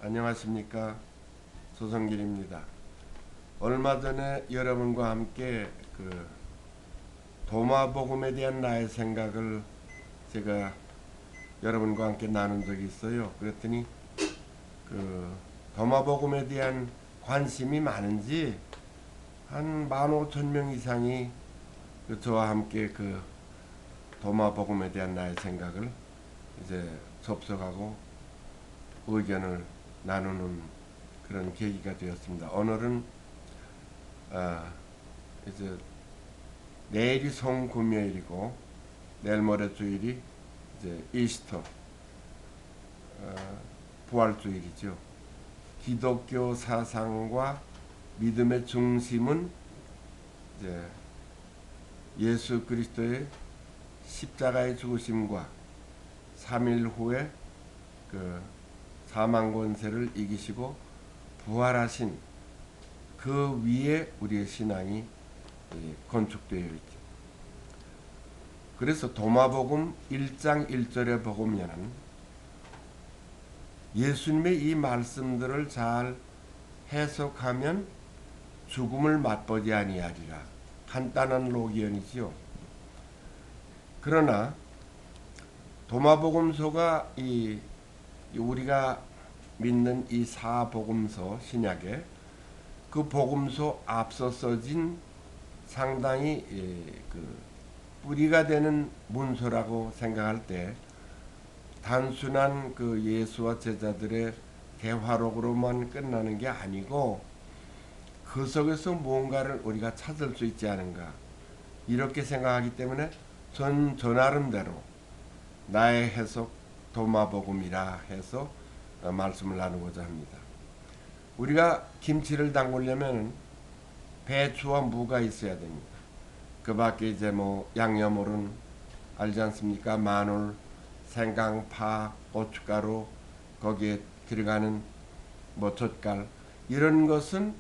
안녕하십니까. 조성길입니다. 얼마 전에 여러분과 함께 도마복음에 대한 나의 생각을 제가 여러분과 함께 나눈 적이 있어요. 그랬더니 도마복음에 대한 관심이 많은지 한 15,000명 이상이 저와 함께 도마복음에 대한 나의 생각을 이제 접속하고 의견을 나누는 그런 계기가 되었습니다. 오늘은 이제 내일이 성금요일이고 내일 모레 주일이 이제 이스터 부활주일이죠. 기독교 사상과 믿음의 중심은 이제 예수 그리스도의 십자가의 죽으심과 3일 후에 사망 권세를 이기시고 부활하신 그 위에 우리의 신앙이 건축되어 있죠. 그래서 도마복음 1장 1절에 보면은 예수님의 이 말씀들을 잘 해석하면 죽음을 맛보지 아니하리라. 간단한 로기언이지요. 그러나 도마복음서가 우리가 믿는 이 사복음서 신약에 그 복음서 앞서 써진 상당히 뿌리가 되는 문서라고 생각할 때 단순한 예수와 제자들의 대화록으로만 끝나는 게 아니고 그 속에서 무언가를 우리가 찾을 수 있지 않은가 이렇게 생각하기 때문에 저 나름대로 나의 해석 도마복음이라 해서 말씀을 나누고자 합니다. 우리가 김치를 담그려면 배추와 무가 있어야 됩니다. 그 밖에 이제 양념으로는 알지 않습니까? 마늘, 생강, 파, 고춧가루, 거기에 들어가는 젓갈 이런 것은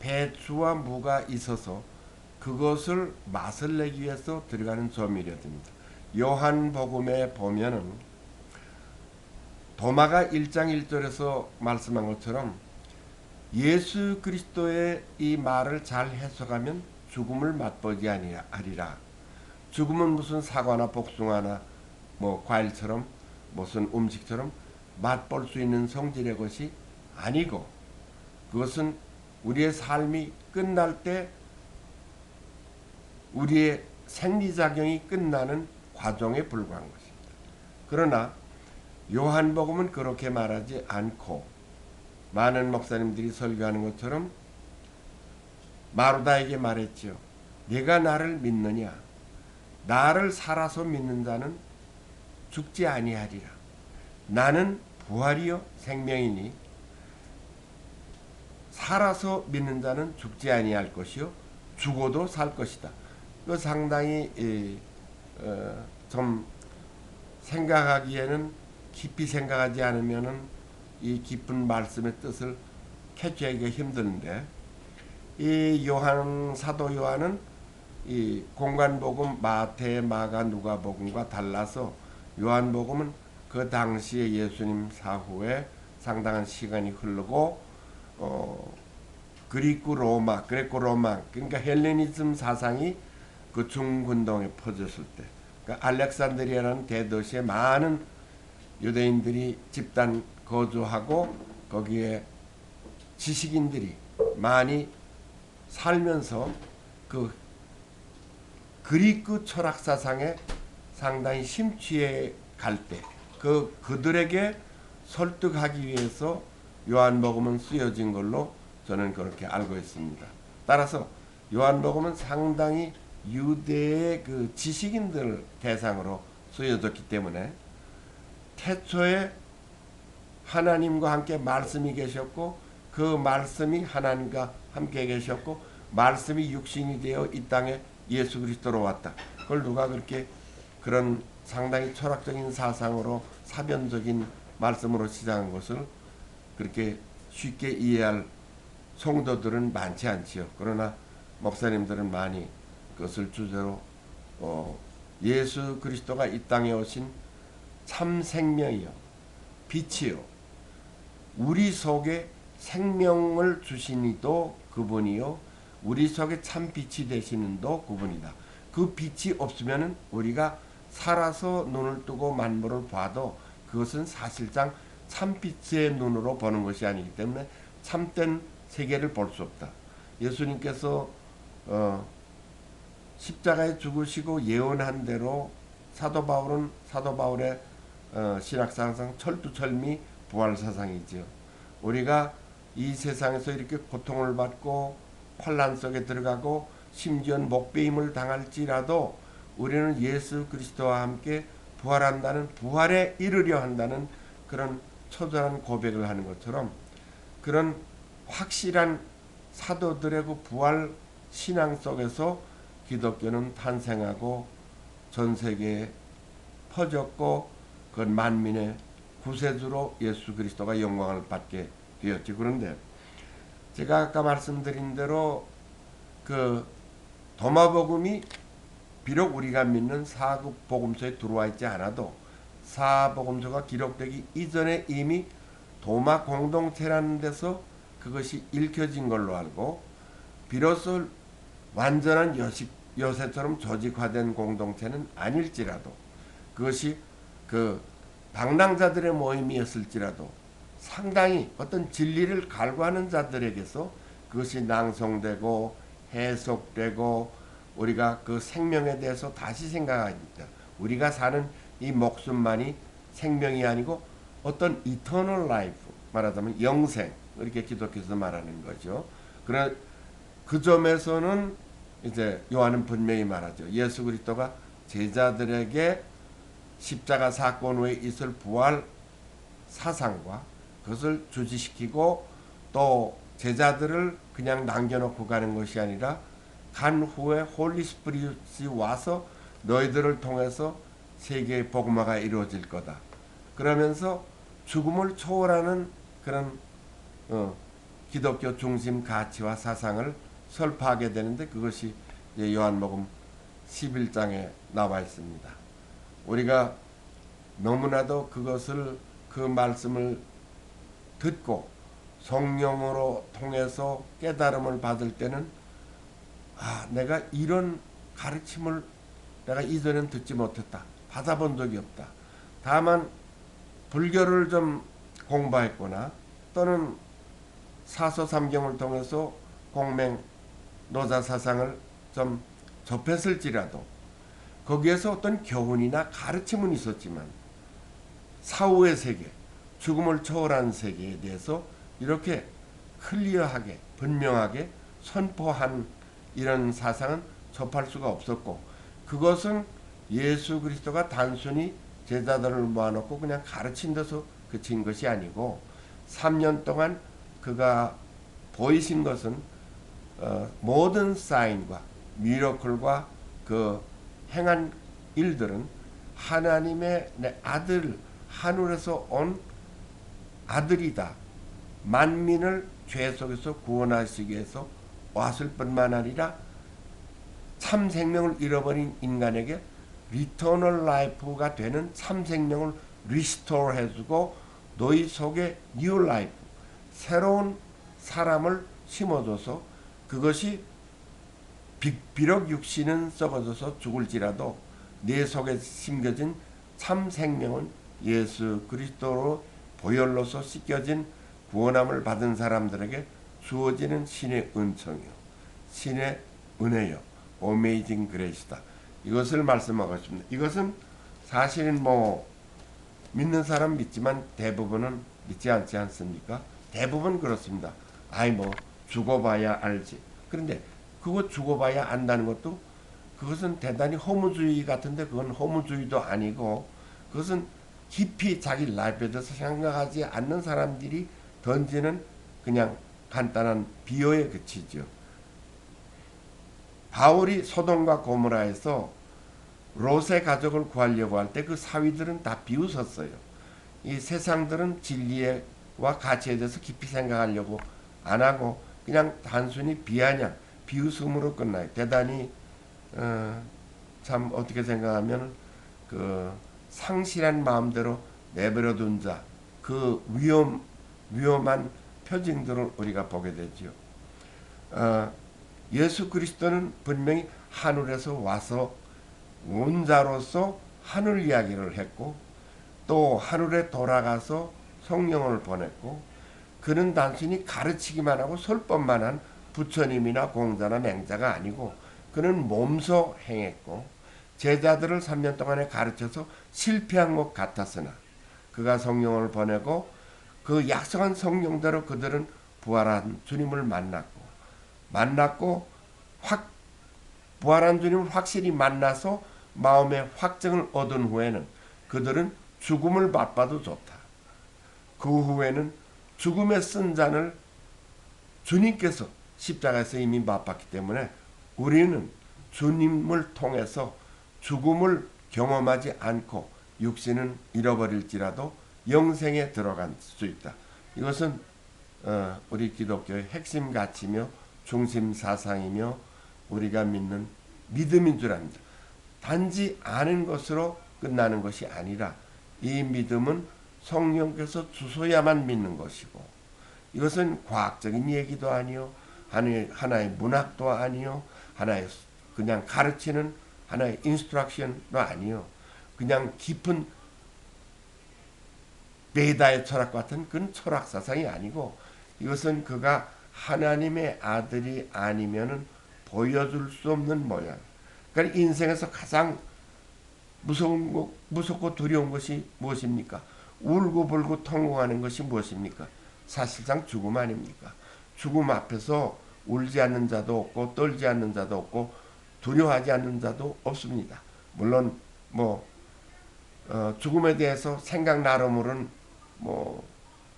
배추와 무가 있어서 그것을 맛을 내기 위해서 들어가는 조미료입니다. 요한복음에 보면은 도마가 1장 1절에서 말씀한 것처럼 예수 그리스도의 이 말을 잘 해석하면 죽음을 맛보지 아니하리라. 죽음은 무슨 사과나 복숭아나 과일처럼 무슨 음식처럼 맛볼 수 있는 성질의 것이 아니고 그것은 우리의 삶이 끝날 때 우리의 생리작용이 끝나는 과정에 불과한 것입니다. 그러나 요한복음은 그렇게 말하지 않고 많은 목사님들이 설교하는 것처럼 마르다에게 말했죠. 네가 나를 믿느냐? 나를 살아서 믿는 자는 죽지 아니하리라. 나는 부활이요 생명이니 살아서 믿는 자는 죽지 아니할 것이요 죽어도 살 것이다. 그 상당히 좀 생각하기에는 깊이 생각하지 않으면은 이 깊은 말씀의 뜻을 캐치하기가 힘드는데 이 사도 요한은 이 공간복음 마태, 마가, 누가복음과 달라서 요한복음은 그 당시에 예수님 사후에 상당한 시간이 흐르고 그레코 로마 그러니까 헬레니즘 사상이 그 중근동에 퍼졌을 때 그러니까 알렉산드리아라는 대도시에 많은 유대인들이 집단 거주하고 거기에 지식인들이 많이 살면서 그리스 철학 사상에 상당히 심취해 갈 때 그들에게 설득하기 위해서 요한복음은 쓰여진 걸로 저는 그렇게 알고 있습니다. 따라서 요한복음은 상당히 유대의 지식인들 대상으로 쓰여졌기 때문에 태초에 하나님과 함께 말씀이 계셨고 그 말씀이 하나님과 함께 계셨고 말씀이 육신이 되어 이 땅에 예수 그리스도로 왔다. 그걸 누가 그런 상당히 철학적인 사상으로 사변적인 말씀으로 시작한 것을 그렇게 쉽게 이해할 성도들은 많지 않지요. 그러나 목사님들은 많이 그것을 주제로 예수 그리스도가 이 땅에 오신 참 생명이요 빛이요 우리 속에 생명을 주시니도 그분이요 우리 속에 참 빛이 되시는도 그분이다. 그 빛이 없으면은 우리가 살아서 눈을 뜨고 만물을 봐도 그것은 사실상 참빛의 눈으로 보는 것이 아니기 때문에 참된 세계를 볼 수 없다. 예수님께서 십자가에 죽으시고 예언한 대로 사도 바울의 신학사상 철두철미 부활사상이지요. 우리가 이 세상에서 이렇게 고통을 받고 환란 속에 들어가고 심지어 목배임을 당할지라도 우리는 예수 그리스도와 함께 부활한다는 부활에 이르려 한다는 그런 처절한 고백을 하는 것처럼 그런 확실한 사도들의 그 부활 신앙 속에서 기독교는 탄생하고 전 세계에 퍼졌고 그 만민의 구세주로 예수 그리스도가 영광을 받게 되었지. 그런데 제가 아까 말씀드린 대로 그 도마복음이 비록 우리가 믿는 사급 복음서에 들어와 있지 않아도 사복음서가 기록되기 이전에 이미 도마 공동체라는 데서 그것이 읽혀진 걸로 알고 비로소 완전한 요새처럼 조직화된 공동체는 아닐지라도 그것이 그 방랑자들의 모임이었을지라도 상당히 어떤 진리를 갈구하는 자들에게서 그것이 낭송되고 해석되고 우리가 그 생명에 대해서 다시 생각합니다. 우리가 사는 이 목숨만이 생명이 아니고 어떤 eternal life 말하자면 영생 이렇게 기독교에서 말하는 거죠. 그래 그 점에서는 이제 요한은 분명히 말하죠. 예수 그리스도가 제자들에게 십자가 사건 후에 있을 부활 사상과 그것을 주지시키고 또 제자들을 그냥 남겨놓고 가는 것이 아니라 간 후에 홀리 스피릿이 와서 너희들을 통해서 세계의 복음화가 이루어질 거다. 그러면서 죽음을 초월하는 그런 기독교 중심 가치와 사상을 설파하게 되는데 그것이 요한복음 11장에 나와 있습니다. 우리가 너무나도 그것을 그 말씀을 듣고 성령으로 통해서 깨달음을 받을 때는 내가 이런 가르침을 내가 이전엔 듣지 못했다. 받아본 적이 없다. 다만 불교를 좀 공부했거나 또는 사서삼경을 통해서 공맹 노자 사상을 좀 접했을지라도 거기에서 어떤 교훈이나 가르침은 있었지만 사후의 세계, 죽음을 초월한 세계에 대해서 이렇게 클리어하게 분명하게 선포한 이런 사상은 접할 수가 없었고 그것은 예수 그리스도가 단순히 제자들을 모아놓고 그냥 가르친 데서 그친 것이 아니고 3년 동안 그가 보이신 것은 모든 사인과 미러클과 그 행한 일들은 하나님의 내 아들 하늘에서 온 아들이다. 만민을 죄 속에서 구원하시기 위해서 왔을 뿐만 아니라 참 생명을 잃어버린 인간에게 리터널 라이프가 되는 참 생명을 리스토어 해주고 너희 속에 뉴 라이프 새로운 사람을 심어줘서 그것이 비록 육신은 썩어져서 죽을지라도 내 속에 심겨진 참 생명은 예수 그리스도로 보혈로서 씻겨진 구원함을 받은 사람들에게 주어지는 신의 은총이요 신의 은혜요 어메이징 그레이스다. 이것을 말씀하고 싶습니다. 이것은 사실은 믿는 사람 믿지만 대부분은 믿지 않지 않습니까? 대부분 그렇습니다. 죽어봐야 알지. 그런데 그거 죽어봐야 안다는 것도 그것은 대단히 허무주의 같은데 그건 허무주의도 아니고 그것은 깊이 자기 라이프에 대해서 생각하지 않는 사람들이 던지는 그냥 간단한 비유에 그치죠. 바울이 소돔과 고모라에서 롯의 가족을 구하려고 할 때 그 사위들은 다 비웃었어요. 이 세상들은 진리와 가치에 대해서 깊이 생각하려고 안 하고 그냥 단순히 비아냥, 비웃음으로 끝나요. 대단히 참 어떻게 생각하면 그 상실한 마음대로 내버려둔 자, 그 위험한 표징들을 우리가 보게 되죠. 예수 그리스도는 분명히 하늘에서 와서 원자로서 하늘 이야기를 했고 또 하늘에 돌아가서 성령을 보냈고 그는 단순히 가르치기만 하고 설법만 한 부처님이나 공자나 맹자가 아니고 그는 몸소 행했고 제자들을 3년 동안에 가르쳐서 실패한 것 같았으나 그가 성령을 보내고 그 약속한 성령대로 그들은 부활한 주님을 만났고 부활한 주님을 확실히 만나서 마음의 확증을 얻은 후에는 그들은 죽음을 맛봐도 좋다. 그 후에는 죽음의 쓴 잔을 주님께서 십자가에서 이미 맛봤기 때문에 우리는 주님을 통해서 죽음을 경험하지 않고 육신은 잃어버릴지라도 영생에 들어갈 수 있다. 이것은 우리 기독교의 핵심 가치며 중심 사상이며 우리가 믿는 믿음인 줄 압니다. 단지 아는 것으로 끝나는 것이 아니라 이 믿음은 성령께서 주셔야만 믿는 것이고 이것은 과학적인 얘기도 아니요 하나의 문학도 아니요 하나의 그냥 가르치는 하나의 인스트럭션도 아니요 그냥 깊은 베다의 철학 같은 그런 철학 사상이 아니고 이것은 그가 하나님의 아들이 아니면은 보여줄 수 없는 모양. 그러니까 인생에서 가장 무섭고 두려운 것이 무엇입니까? 울고불고 통곡하는 것이 무엇입니까? 사실상 죽음 아닙니까? 죽음 앞에서 울지 않는 자도 없고 떨지 않는 자도 없고 두려워하지 않는 자도 없습니다. 물론 죽음에 대해서 생각 나름으로는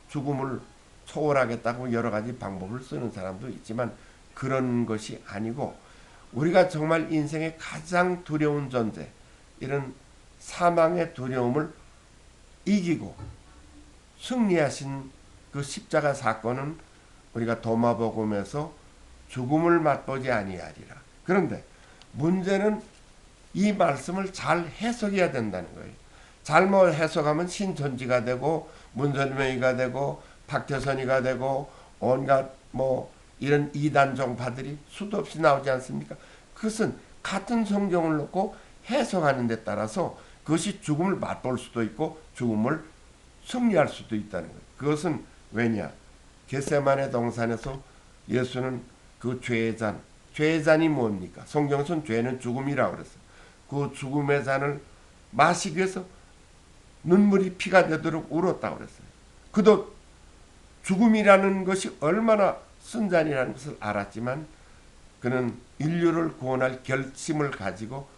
죽음을 초월하겠다고 여러 가지 방법을 쓰는 사람도 있지만 그런 것이 아니고 우리가 정말 인생의 가장 두려운 존재 이런 사망의 두려움을 이기고 승리하신 그 십자가 사건은 우리가 도마복음에서 죽음을 맛보지 아니하리라. 그런데 문제는 이 말씀을 잘 해석해야 된다는 거예요. 잘못 해석하면 신천지가 되고 문선명이가 되고 박태선이가 되고 온갖 이런 이단 종파들이 수도 없이 나오지 않습니까? 그것은 같은 성경을 놓고 해석하는 데 따라서 그것이 죽음을 맛볼 수도 있고 죽음을 승리할 수도 있다는 거예요. 그것은 왜냐? 겟세마네 동산에서 예수는 그 죄의 잔이 뭡니까? 성경에서는 죄는 죽음이라고 그랬어요. 그 죽음의 잔을 마시기 위해서 눈물이 피가 되도록 울었다고 그랬어요. 그도 죽음이라는 것이 얼마나 쓴 잔이라는 것을 알았지만 그는 인류를 구원할 결심을 가지고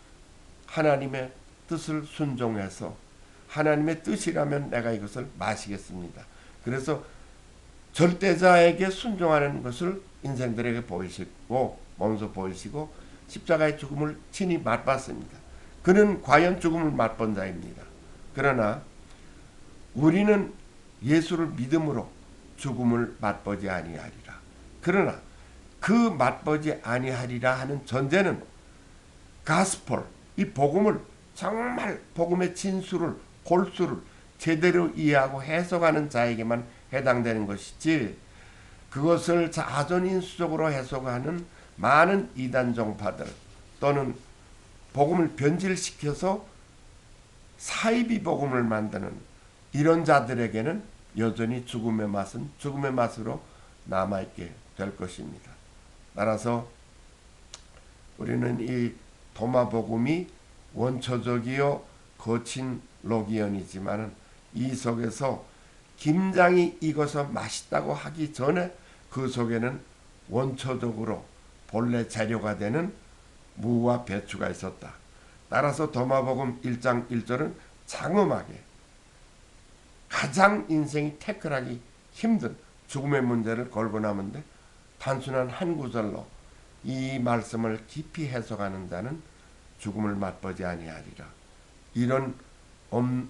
하나님의 뜻을 순종해서 하나님의 뜻이라면 내가 이것을 마시겠습니다. 그래서 절대자에게 순종하는 것을 인생들에게 보이시고 몸소 보이시고 십자가의 죽음을 친히 맛봤습니다. 그는 과연 죽음을 맛본 자입니다. 그러나 우리는 예수를 믿음으로 죽음을 맛보지 아니하리라. 그러나 그 맛보지 아니하리라 하는 전제는 가스폴, 이 복음을 정말 복음의 진수를 골수를 제대로 이해하고 해석하는 자에게만 해당되는 것이지 그것을 자존인수적으로 해석하는 많은 이단 종파들 또는 복음을 변질시켜서 사이비 복음을 만드는 이런 자들에게는 여전히 죽음의 맛은 죽음의 맛으로 남아있게 될 것입니다. 따라서 우리는 이 도마복음이 원초적이요 거친 로기언이지만 이 속에서 김장이 익어서 맛있다고 하기 전에 그 속에는 원초적으로 본래 재료가 되는 무와 배추가 있었다. 따라서 도마복음 1장 1절은 장엄하게 가장 인생이 태클하기 힘든 죽음의 문제를 걸고 남은데 단순한 한 구절로 이 말씀을 깊이 해석하는 자는 죽음을 맛보지 아니하리라. 이런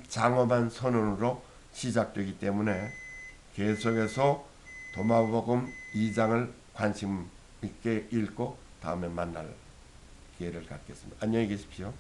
장엄한 선언으로 시작되기 때문에 계속해서 도마복음 2장을 관심 있게 읽고 다음에 만날 기회를 갖겠습니다. 안녕히 계십시오.